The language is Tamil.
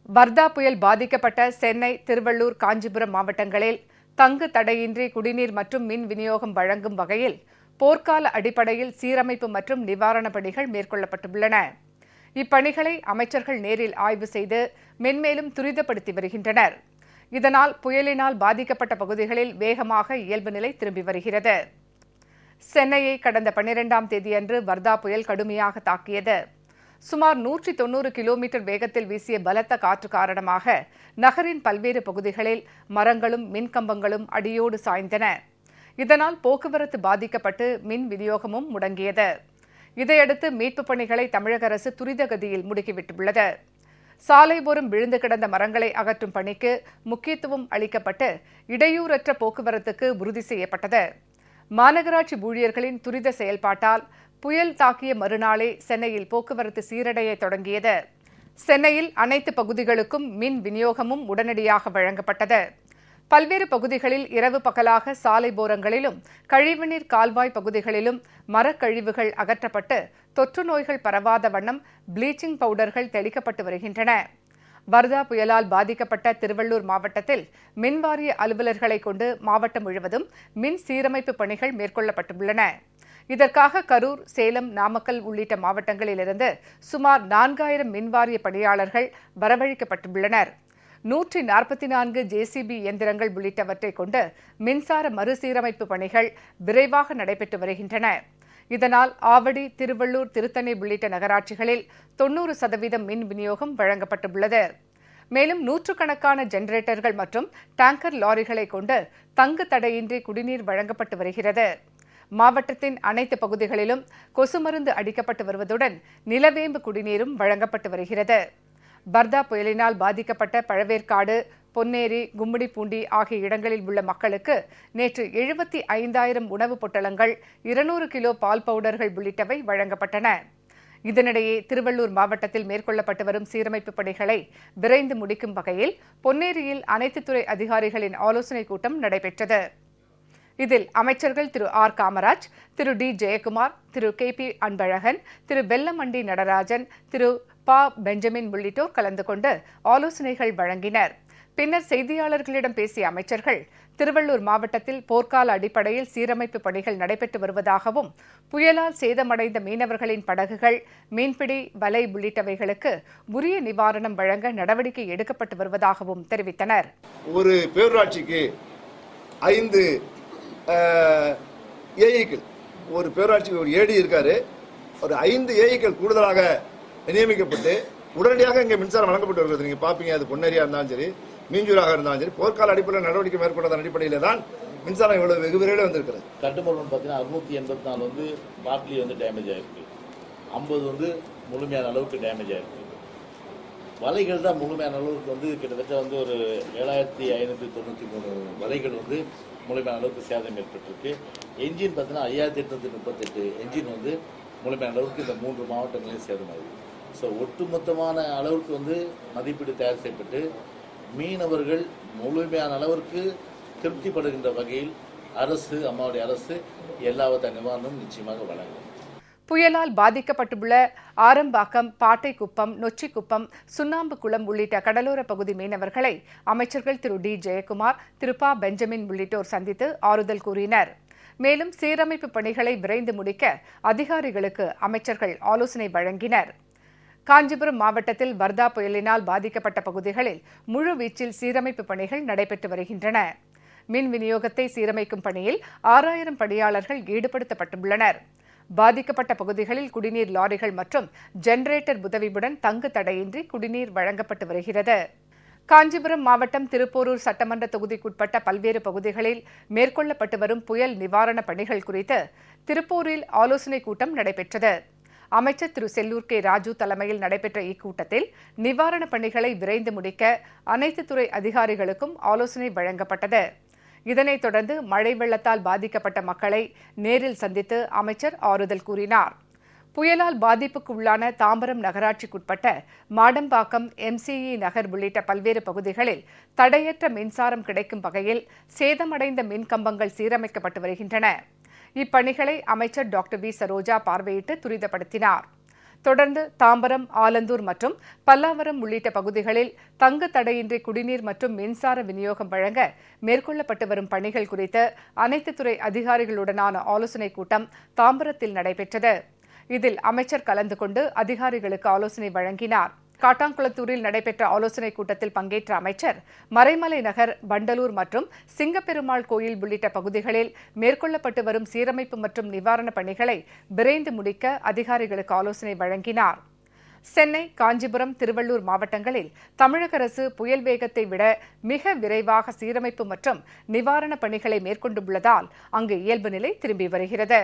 வர்தா புயல் பாதிக்கப்பட்ட சென்னை, திருவள்ளூர், காஞ்சிபுரம் மாவட்டங்களில் தங்கு தடையின்றி குடிநீர் மற்றும் மின் விநியோகம் வழங்கும் வகையில் போர்க்கால அடிப்படையில் சீரமைப்பு மற்றும் நிவாரணப் பணிகள் மேற்கொள்ளப்பட்டுள்ளன. இப்பணிகளை அமைச்சர்கள் நேரில் ஆய்வு செய்து மென்மேலும் துரிதப்படுத்தி வருகின்றனர். இதனால் புயலினால் பாதிக்கப்பட்ட பகுதிகளில் வேகமாக இயல்பு நிலை திரும்பி வருகிறது. சென்னையை கடந்த 12ஆம் தேதியன்று வர்தா புயல் கடுமையாக தாக்கியது. சுமார் 190 கிலோமீட்டர் வேகத்தில் வீசிய பலத்த காற்று காரணமாக நகரின் பல்வேறு பகுதிகளில் மரங்களும் மின்கம்பங்களும் அடியோடு சாய்ந்தன. இதனால் போக்குவரத்து பாதிக்கப்பட்டு மின் விநியோகமும் முடங்கியது. இதையடுத்து மீட்புப் பணிகளை தமிழக அரசு துரித கதியில் முடுக்கிவிட்டுள்ளது. சாலையோரம் விழுந்து கிடந்த மரங்களை அகற்றும் பணிக்கு முக்கியத்துவம் அளிக்கப்பட்டு இடையூறற்ற போக்குவரத்துக்கு உறுதி செய்யப்பட்டது. மாநகராட்சி ஊழியர்களின் துரித செயல்பாட்டால் புயல் தாக்கிய மறுநாளே சென்னையில் போக்குவரத்து சீரடைய தொடங்கியது. சென்னையில் அனைத்து பகுதிகளுக்கும் மின் விநியோகமும் உடனடியாக வழங்கப்பட்டது. பல்வேறு பகுதிகளில் இரவு பகலாக சாலையோரங்களிலும் கழிவுநீர் கால்வாய் பகுதிகளிலும் மரக்கழிவுகள் அகற்றப்பட்டு தொற்று நோய்கள் பரவாத வண்ணம் ப்ளீச்சிங் பவுடர்கள் தெளிக்கப்பட்டு வருகின்றன. வர்தா புயலால் பாதிக்கப்பட்ட திருவள்ளூர் மாவட்டத்தில் மின்வாரிய அலுவலர்களை கொண்டு மாவட்டம் முழுவதும் மின் சீரமைப்பு பணிகள் மேற்கொள்ளப்பட்டுள்ளன. இதற்காக கரூர், சேலம், நாமக்கல் உள்ளிட்ட மாவட்டங்களிலிருந்து சுமார் 4000 மின்வாரிய பணியாளர்கள் வரவழைக்கப்பட்டுள்ளனர். 144 ஜேசிபி இயந்திரங்கள் உள்ளிட்டவற்றை கொண்டு மின்சார மறுசீரமைப்பு பணிகள் விரைவாக நடைபெற்று வருகின்றன. இதனால் ஆவடி, திருவள்ளூர், திருத்தணி உள்ளிட்ட நகராட்சிகளில் 90% மின் விநியோகம் வழங்கப்பட்டுள்ளது. மேலும் நூற்றுக்கணக்கான ஜெனரேட்டர்கள் மற்றும் டேங்கர் லாரிகளை கொண்டு தங்கு தடையின்றி குடிநீர் வழங்கப்பட்டு வருகிறது. மாவட்டத்தின் அனைத்து பகுதிகளிலும் கொசு மருந்து அடிக்கப்பட்டு வருவதுடன் நிலவேம்பு குடிநீரும் வழங்கப்பட்டு வருகிறது. வர்தா புயலினால் பாதிக்கப்பட்ட பழவேற்காடு, பொன்னேரி, கும்மிடிப்பூண்டி ஆகிய இடங்களில் உள்ள மக்களுக்கு நேற்று 75,000 உணவுப் பொட்டலங்கள், 200 கிலோ பால் பவுடர்கள் உள்ளிட்டவை வழங்கப்பட்டன. இதனிடையே திருவள்ளூர் மாவட்டத்தில் மேற்கொள்ளப்பட்டு வரும் சீரமைப்பு பணிகளை விரைந்து முடிக்கும் வகையில் பொன்னேரியில் அனைத்து துறை அதிகாரிகளின் ஆலோசனைக் கூட்டம் நடைபெற்றது. இதில் அமைச்சர்கள் திரு ஆர் காமராஜ், திரு டி ஜெயக்குமார், திரு KP அன்பழகன், திரு வெல்லமண்டி நடராஜன், திரு ப பெஞ்சமின் உள்ளிட்டோர் கலந்து கொண்டு ஆலோசனைகள் வழங்கினர். பின்னர் செய்தியாளர்களிடம் பேசிய அமைச்சர்கள் திருவள்ளூர் மாவட்டத்தில் போர்க்கால அடிப்படையில் சீரமைப்பு பணிகள் நடைபெற்று வருவதாகவும் புயலால் சேதமடைந்த மீனவர்களின் படகுகள், மீன்பிடி வலை உள்ளிட்டவைகளுக்கு உரிய நிவாரணம் வழங்க நடவடிக்கை எடுக்கப்பட்டு வருவதாகவும் தெரிவித்தனர். ஒரு பேரூராட்சிக்கு 5 ஏஐக்கள், ஒரு பேரூராட்சிக்கு ஒரு ஏடி இருக்காரு, ஒரு 5 ஏஐக்கள் கூடுதலாக நியமிக்கப்பட்டு உடனடியாக இங்கே மின்சாரம் வழங்கப்பட்டு வருகிறது. நீங்க பாப்பீங்க, அது பொன்னேரியா இருந்தாலும் சரி, மீஞ்சூராக இருந்தாலும் சரி, போர்க்கால அடிப்படையில் நடவடிக்கை மேற்கொண்டதன் அடிப்படையில் தான் மின்சாரம் இவ்வளவு வெகு விரைவில் வந்திருக்கிறது. கட்டுமரம் பார்த்தீங்கன்னா 684 பார்ட்லி டேமேஜ் ஆயிருக்கு, 50 முழுமையான அளவுக்கு டேமேஜ் ஆயிருக்கு. வலைகள் தான் முழுமையான அளவுக்கு கிட்டத்தட்ட ஒரு 7593 வலைகள் முழுமையான அளவுக்கு சேதம் ஏற்பட்டிருக்கு. என்ஜின் பார்த்தீங்கன்னா 5838 என்ஜின் முழுமையான அளவுக்கு இந்த 3 மாவட்டங்களையும் சேதமாயிருக்கு. ஸோ ஒட்டுமொத்தமான அளவுக்கு மதிப்பீடு தயார் செய்யப்பட்டு மீனவர்கள் முழுமையான அளவிற்கு திருப்திப்படுகின்ற வகையில் அரசு, அம்மாவுடைய அரசு எல்லா நிவாரணமும் நிச்சயமாக வழங்கும். புயலால் பாதிக்கப்பட்டுள்ள ஆரம்பாக்கம், பாட்டைக்குப்பம், நொச்சிக்குப்பம், சுண்ணாம்புக்குளம் உள்ளிட்ட கடலோர பகுதி மீனவர்களை அமைச்சர்கள் திரு டி ஜெயக்குமார், திரு ப பெஞ்சமின் உள்ளிட்டோர் சந்தித்து ஆறுதல் கூறினர். மேலும் சீரமைப்பு பணிகளை விரைந்து முடிக்க அதிகாரிகளுக்கு அமைச்சர்கள் ஆலோசனை வழங்கினர். காஞ்சிபுரம் மாவட்டத்தில் வர்தா புயலினால் பாதிக்கப்பட்ட பகுதிகளில் முழுவீச்சில் சீரமைப்பு பணிகள் நடைபெற்று வருகின்றன. மின் விநியோகத்தை சீரமைக்கும் பணியில் 6000 பணியாளர்கள் ஈடுபடுத்தப்பட்டுள்ளனர். பாதிக்கப்பட்ட பகுதிகளில் குடிநீர் லாரிகள் மற்றும் ஜெனரேட்டர் உதவியுடன் தங்கு தடையின்றி குடிநீர் வழங்கப்பட்டு வருகிறது. காஞ்சிபுரம் மாவட்டம் திருப்போரூர் சட்டமன்ற தொகுதிக்குட்பட்ட பல்வேறு பகுதிகளில் மேற்கொள்ளப்பட்டு வரும் புயல் நிவாரணப் பணிகள் குறித்து திருப்பூரில் ஆலோசனைக் கூட்டம் நடைபெற்றது. அமைச்சர் திரு செல்லூர் கே ராஜு தலைமையில் நடைபெற்ற இக்கூட்டத்தில் நிவாரணப் பணிகளை விரைந்து முடிக்க அனைத்து துறை அதிகாரிகளுக்கும் ஆலோசனை வழங்கப்பட்டது. இதனைத் தொடர்ந்து மழை வெள்ளத்தால் பாதிக்கப்பட்ட மக்களை நேரில் சந்தித்து அமைச்சர் ஆறுதல் கூறினார். புயலால் பாதிப்புக்கு உள்ளான தாம்பரம் நகராட்சிக்குட்பட்ட மாடம்பாக்கம், MCE நகர் உள்ளிட்ட பல்வேறு பகுதிகளில் தடையற்ற மின்சாரம் கிடைக்கும் வகையில் சேதமடைந்த மின் கம்பங்கள் சீரமைக்கப்பட்டு வருகின்றன. இப்பணிகளை அமைச்சர் டாக்டர் வி. சரோஜா பார்வையிட்டு துரிதப்படுத்தினார். தொடர்ந்து தாம்பரம், ஆலந்தூர் மற்றும் பல்லாவரம் உள்ளிட்ட பகுதிகளில் தங்கு தடையின்றி குடிநீர் மற்றும் மின்சார விநியோகம் வழங்க மேற்கொள்ளப்பட்டு வரும் பணிகள் குறித்து அனைத்து துறை அதிகாரிகளுடனான ஆலோசனைக் கூட்டம் தாம்பரத்தில் நடைபெற்றது. இதில் அமைச்சர் கலந்து கொண்டு அதிகாரிகளுக்கு ஆலோசனை வழங்கினார். காட்டாங்குளத்தூரில் நடைபெற்ற ஆலோசனைக் கூட்டத்தில் பங்கேற்ற அமைச்சர் மறைமலை நகர், வண்டலூர் மற்றும் சிங்கப்பெருமாள் கோயில் உள்ளிட்ட பகுதிகளில் மேற்கொள்ளப்பட்டு வரும் சீரமைப்பு மற்றும் நிவாரணப் பணிகளை விரைந்து முடிக்க அதிகாரிகளுக்கு ஆலோசனை வழங்கினார். சென்னை, காஞ்சிபுரம், திருவள்ளூர் மாவட்டங்களில் தமிழக அரசு புயல் வேகத்தை விட மிக விரைவாக சீரமைப்பு மற்றும் நிவாரணப் பணிகளை மேற்கொண்டுள்ளதால் அங்கு இயல்பு நிலை திரும்பி வருகிறது.